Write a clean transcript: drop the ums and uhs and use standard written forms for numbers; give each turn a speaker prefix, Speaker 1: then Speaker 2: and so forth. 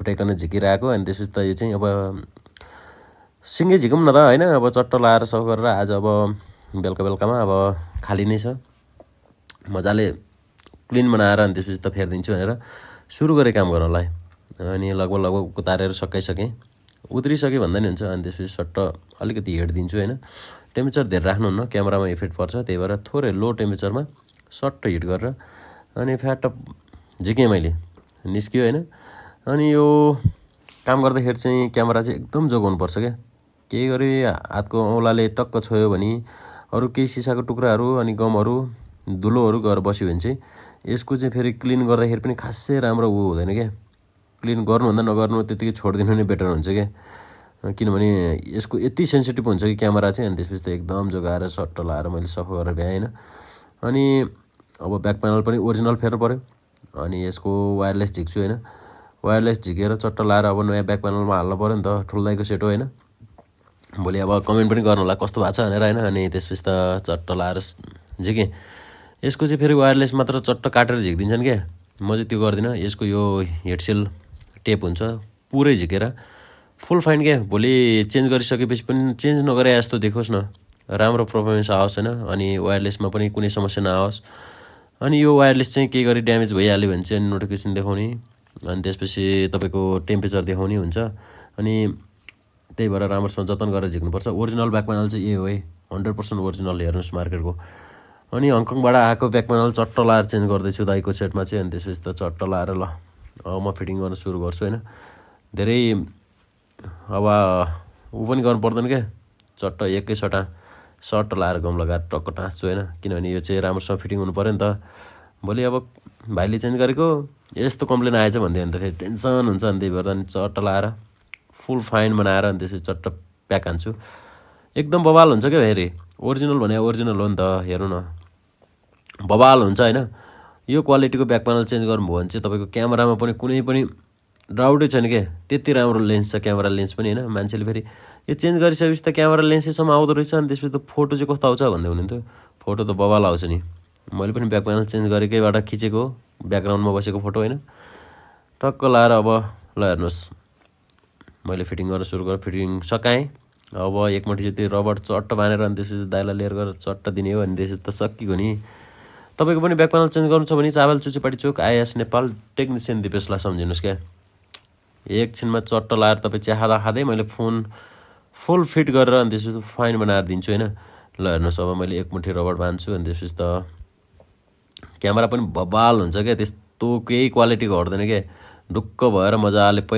Speaker 1: फुटाइकन झिकिरहेको। अनि त्यसपछि त यो चाहिँ अब सिँगै झिकौँ न त होइन। अब चट्ट लाएर सफा गरेर आज अब बेलुकामा अब खाली नै छ, मजाले क्लिन बनाएर अनि त्यसपछि त फेरिदिन्छु भनेर सुरु गरेँ काम गर्नलाई। अनि लगभग उतारेर सकाइसकेँ, उत्रिसकेँ भन्दा नि हुन्छ। अनि त्यसपछि सट्ट अलिकति हिट दिन्छु होइन। टेम्परेचर धेरै राख्नुहुन्न, क्यामेरामा इफेक्ट पर्छ, त्यही भएर थोरै लो टेम्परेचरमा सट्ट हिट गरेर अनि फ्याट झिकेँ मैले, निस्क्यो होइन। अनि यो काम गर्दाखेरि चाहिँ क्यामेरा चाहिँ एकदम जोगाउनुपर्छ क्या। केही गरी हातको औँलाले टक्क छोयो भने अरू केही सिसाको टुक्राहरू अनि गमहरू धुलोहरू गएर बस्यो भने चाहिँ यसको चाहिँ फेरि क्लिन गर्दाखेरि पनि खासै राम्रो हुँदैन क्या। क्लिन गर्नुभन्दा नगर्नु त्यतिकै छोडिदिनु नै बेटर हुन्छ क्या। किनभने यसको यति सेन्सिटिभ हुन्छ कि क्यामेरा चाहिँ। अनि त्यसपछि त एकदम जोगाएर सट्ट लाएर मैले सफा गरेर भ्याएँ होइन। अनि अब ब्याक प्यानल पनि ओरिजिनल फेर्नु पऱ्यो। अनि यसको वायरलेस झिक्छु होइन। वायरलेस झिकेर चट्ट लाएर अब नयाँ ब्याक प्यानलमा हाल्नु पऱ्यो नि त, ठुल्दाइको सेट हो होइन। भोलि अब कमेन्ट पनि गर्नु होला कस्तो भएको छ भनेर होइन। अनि त्यसपछि त चट्ट लाएर झिकेँ। यसको चाहिँ फेरि वायरलेस मात्र चट्ट काटेर झिकिदिन्छन् क्या, म चाहिँ त्यो गर्दिनँ। यसको यो हेडसेल टेप हुन्छ पुरै झिकेर फुल फाइन क्या। भोलि चेन्ज गरिसकेपछि पनि चेन्ज नगरे जस्तो देखोस् न, राम्रो पर्फर्मेन्स आओस् होइन। अनि वायरलेसमा पनि कुनै समस्या नआओस्। अनि यो वायरलेस चाहिँ केही गरी ड्यामेज भइहाल्यो भने चाहिँ नोटिफिकेसन देखाउने, अनि त्यसपछि तपाईँको टेम्परेचर देखाउने हुन्छ। अनि त्यही भएर राम्रोसँग जतन गरेर झिक्नुपर्छ। ओरिजिनल ब्याक प्यानल चाहिँ यही हो है, 100% ओरिजिनल हेर्नुहोस् मार्केटको। अनि हङकङबाट आएको ब्याक प्यानल चट्ट लाएर चेन्ज गर्दैछु दाइको सेटमा चाहिँ। अनि त्यसपछि त चट्ट लाएर ल अब म फिटिङ गर्न सुरु गर्छु होइन। धेरै अब ऊ पनि गर्नु पर्दैन क्या, चट्ट एकैचोटा सर्ट लाएर गम लगाएर टक्क टाँस्छु होइन। किनभने यो चाहिँ राम्रोसँग फिटिङ हुनु पऱ्यो नि त। भोलि अब भाइले चेन्ज गरेको यस्तो कम्प्लेन आएछ भन्दै भने त फेरि टेन्सन हुन्छ। अनि त्यही भएर अनि चट्ट लाएर फुल फाइन बनाएर अनि त्यसपछि चट्ट प्याक हान्छु। एकदम बवाल हुन्छ क्या फेरि। ओरिजिनल भने ओरिजिनल हो नि त, हेर्नु न बवाल हुन्छ होइन। यो क्वालिटीको ब्याक प्यानल चेन्ज गर्नुभयो भने चाहिँ तपाईँको क्यामेरामा पनि कुनै पनि डाउटै छैन क्या। त्यति राम्रो लेन्स छ क्यामेरा लेन्स पनि होइन। मान्छेले फेरि यो चेन्ज गरिसकेपछि त क्यामेरा लेन्सैसम्म आउँदो रहेछ, अनि त्यसपछि त फोटो चाहिँ कस्तो आउँछ भन्दै हुनुहुन्थ्यो। फोटो त बवाल आउँछ नि। मैले पनि ब्याक प्यानल चेन्ज गरेकैबाट खिचेको ब्याकग्राउन्डमा बसेको फोटो होइन। टक्क लाएर अब ल हेर्नुहोस् मैले फिटिङ गर्न सुरु गरेँ, फिटिङ सकाएँ। अब एकमुठी जति रबर चट्ट बाँधेर अनि त्यसपछि दाइलाई लेयर गरेर चट्ट दिने हो। अनि त्यसपछि त सकिएको नि। तपाईँको पनि ब्याक प्यानल चेन्ज गर्नु छ भने चावल चुचीपाटी चोक आइएस नेपाल टेक्निसियन दिपेशलाई सम्झिनुहोस् क्या। एकछिनमा चट्ट लाएर तपाईँ चिया खाँदै मैले फोन फुल फिट गरेर अनि त्यसपछि फाइन बनाएर दिन्छु होइन। ल हेर्नुहोस् अब मैले एकमुठी रबर बाँध्छु। अनि त्यसपछि त क्यामेरा पनि बवाल हुन्छ क्या, त्यस्तो केही क्वालिटीको हट्दैन क्या। ढुक्क भएर मजाले